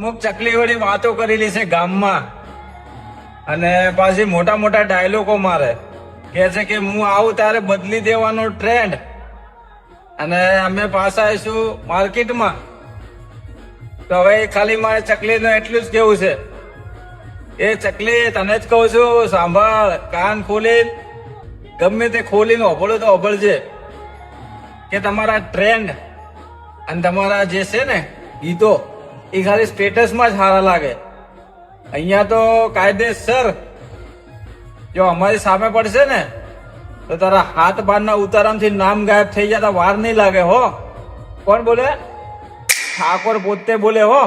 અમુક ચકલીઓની વાતો કરેલી છે ગામમાં અને પાછી મોટા મોટા ડાયલોગો મારે કે છે કે હું આવું ત્યારે બદલી દેવાનો ટ્રેન્ડ અને અમે પાછા આવીશું માર્કેટમાં. તો હવે ખાલી મારે ચકલીનું એટલું જ કેવું છે, એ ચકલી તને જ કહું છું, સાંભળ, કાન ખોલી, ગમે તે ખોલીને ઓભળો તો ઓભળજે કે તમારા ટ્રેન્ડ અને તમારા જે છે ને ગીતો એ ખાલી સ્ટેટસમાં જ સારા લાગે. અહીંયા તો કાયદેસર જો અમારી સામે પડશે ને તો તારા હાથ બારના ઉતારામથી નામ ગાયબ થઈ જતા વાર નહીં લાગે હો. કોણ બોલે? ઠાકોર પોતે બોલે હો.